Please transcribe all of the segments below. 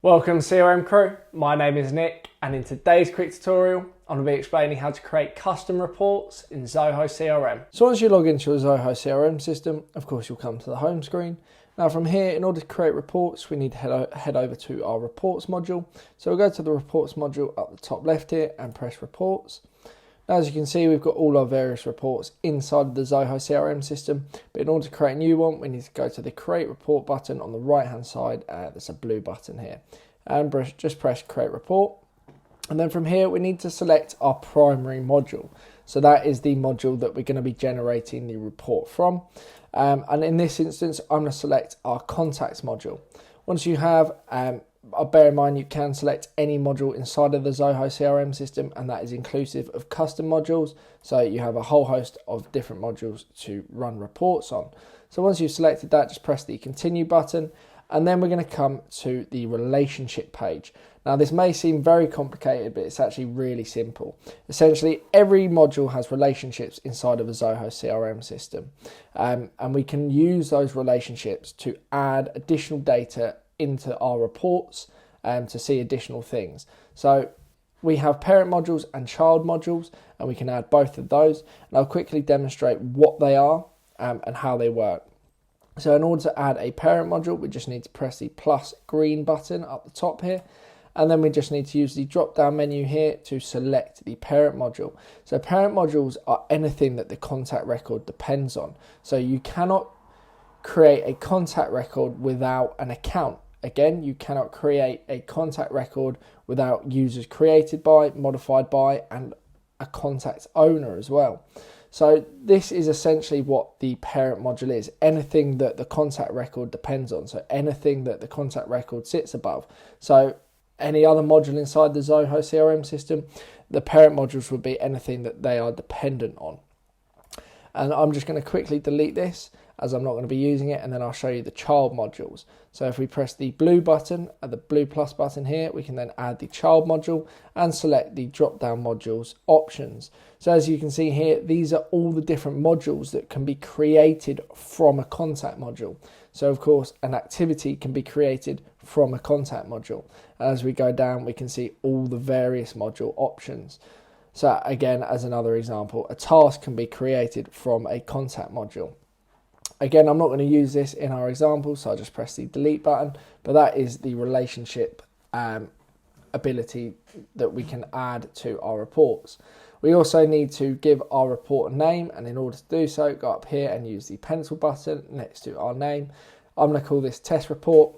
Welcome CRM crew, my name is Nick and in today's quick tutorial I'm going to be explaining how to create custom reports in Zoho CRM. So once you log into your Zoho CRM system, of course you'll come to the home screen. Now from here, in order to create reports, we need to head over to our reports module. So we'll go to the reports module up the top left here and press reports. Now, as you can see, we've got all our various reports inside the Zoho CRM system, but in order to create a new one, we need to go to the Create Report button on the right hand side. There's a blue button here, and just press Create Report. And then from here, we need to select our primary module. So that is the module that we're going to be generating the report from. And in this instance, I'm going to select our contacts module. Once you have bear in mind you can select any module inside of the Zoho CRM system, and that is inclusive of custom modules. So you have a whole host of different modules to run reports on. So once you've selected that, just press the continue button, and then we're going to come to the relationship page. Now this may seem very complicated, but it's actually really simple. Essentially, every module has relationships inside of a Zoho CRM system, and we can use those relationships to add additional data into our reports to see additional things. So we have parent modules and child modules, and we can add both of those. And I'll quickly demonstrate what they are and how they work. So in order to add a parent module, we just need to press the plus green button up the top here. And then we just need to use the drop down menu here to select the parent module. So parent modules are anything that the contact record depends on. So you cannot create a contact record without an account. Again, you cannot create a contact record without users created by, modified by, and a contact owner as well. So this is essentially what the parent module is, anything that the contact record depends on, so anything that the contact record sits above. So any other module inside the Zoho CRM system, the parent modules would be anything that they are dependent on. And I'm just going to quickly delete this as I'm not going to be using it, and then I'll show you the child modules. So if we press the blue button, the blue plus button here, we can then add the child module and select the drop down modules options. So as you can see here, these are all the different modules that can be created from a contact module. So of course, an activity can be created from a contact module. As we go down, we can see all the various module options. So again, as another example, a task can be created from a contact module. Again, I'm not going to use this in our example, so I'll just press the delete button, but that is the relationship ability that we can add to our reports. We also need to give our report a name, and in order to do so, go up here and use the pencil button next to our name. I'm going to call this test report.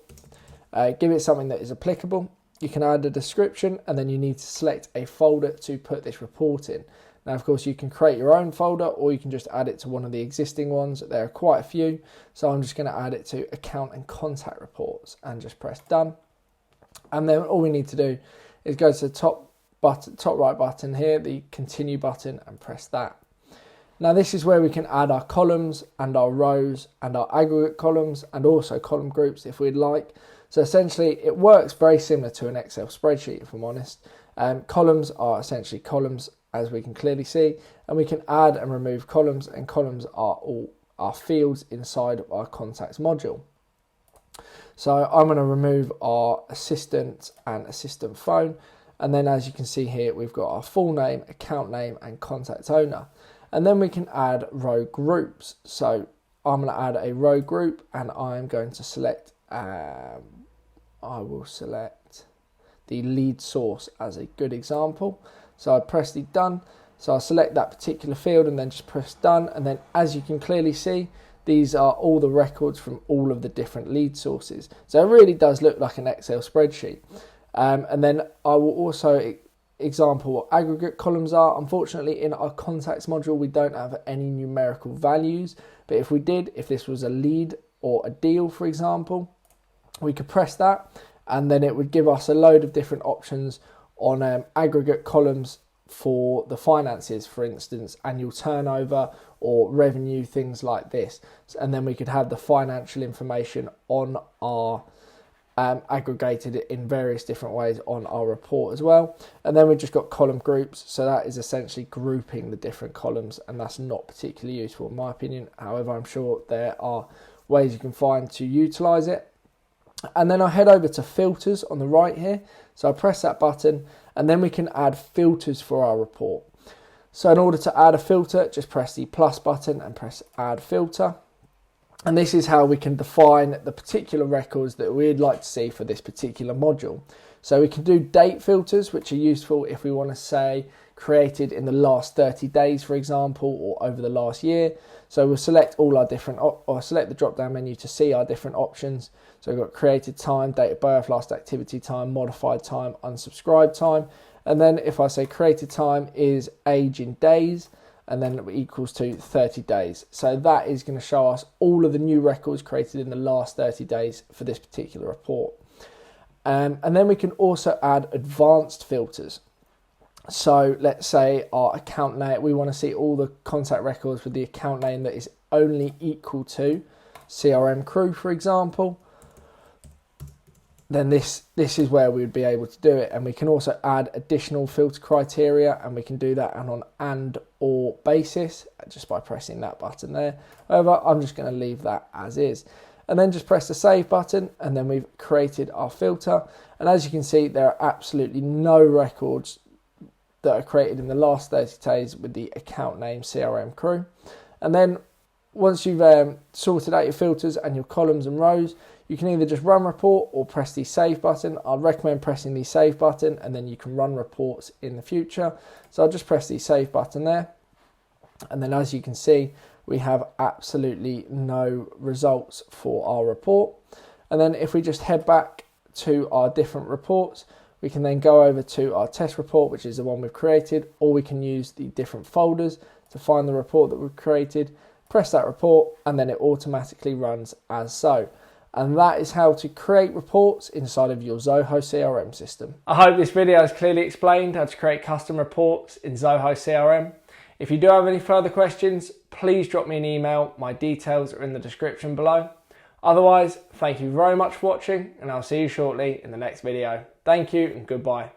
Give it something that is applicable. You can add a description, and then you need to select a folder to put this report in. Now, of course, you can create your own folder, or you can just add it to one of the existing ones. There are quite a few. So I'm just going to add it to account and contact reports and just press done. And then all we need to do is go to the top right button here, the continue button, and press that. Now this is where we can add our columns and our rows and our aggregate columns and also column groups if we'd like. So essentially it works very similar to an Excel spreadsheet, if I'm honest. Columns are essentially columns, as we can clearly see, and we can add and remove columns, and columns are all our fields inside of our contacts module. So I'm going to remove our assistant and assistant phone, and then as you can see here, we've got our full name, account name, and contact owner. And then we can add row groups. So I'm going to add a row group, and I'm going to select, I will select the lead source as a good example. So I press the done. So I'll select that particular field and then just press done. And then as you can clearly see, these are all the records from all of the different lead sources. So it really does look like an Excel spreadsheet. And then I will also example what aggregate columns are. Unfortunately, in our contacts module, we don't have any numerical values. But if we did, if this was a lead or a deal, for example, we could press that, and then it would give us a load of different options on aggregate columns for the finances, for instance, annual turnover or revenue, things like this. And then we could have the financial information on our aggregated in various different ways on our report as well. And then we've just got column groups, so that is essentially grouping the different columns, and that's not particularly useful in my opinion. However, I'm sure there are ways you can find to utilize it. And then I head over to filters on the right here. So I press that button and then we can add filters for our report. So in order to add a filter, just press the plus button and press add filter. And this is how we can define the particular records that we'd like to see for this particular module. So we can do date filters, which are useful if we want to say created in the last 30 days, for example, or over the last year. So we'll select all our different, or select the drop down menu to see our different options. So we've got created time, date of birth, last activity time, modified time, unsubscribed time. And then if I say created time is age in days, and then it equals to 30 days. So that is going to show us all of the new records created in the last 30 days for this particular report. And then we can also add advanced filters. So let's say our account name, we want to see all the contact records with the account name that is only equal to CRM crew, for example. Then this is where we would be able to do it. And we can also add additional filter criteria, and we can do that on an or basis just by pressing that button there. However, I'm just going to leave that as is. And then just press the save button, and then we've created our filter. And as you can see, there are absolutely no records that are created in the last 30 days with the account name CRM crew. And then once you've sorted out your filters and your columns and rows, you can either just run report or press the save button. I'd recommend pressing the save button, and then you can run reports in the future. So I'll just press the save button there. And then as you can see, we have absolutely no results for our report. And then if we just head back to our different reports, we can then go over to our test report, which is the one we've created, or we can use the different folders to find the report that we've created, press that report, and then it automatically runs as so. And that is how to create reports inside of your Zoho CRM system. I hope this video has clearly explained how to create custom reports in Zoho CRM. If you do have any further questions, please drop me an email. My details are in the description below. Otherwise, thank you very much for watching, and I'll see you shortly in the next video. Thank you and goodbye.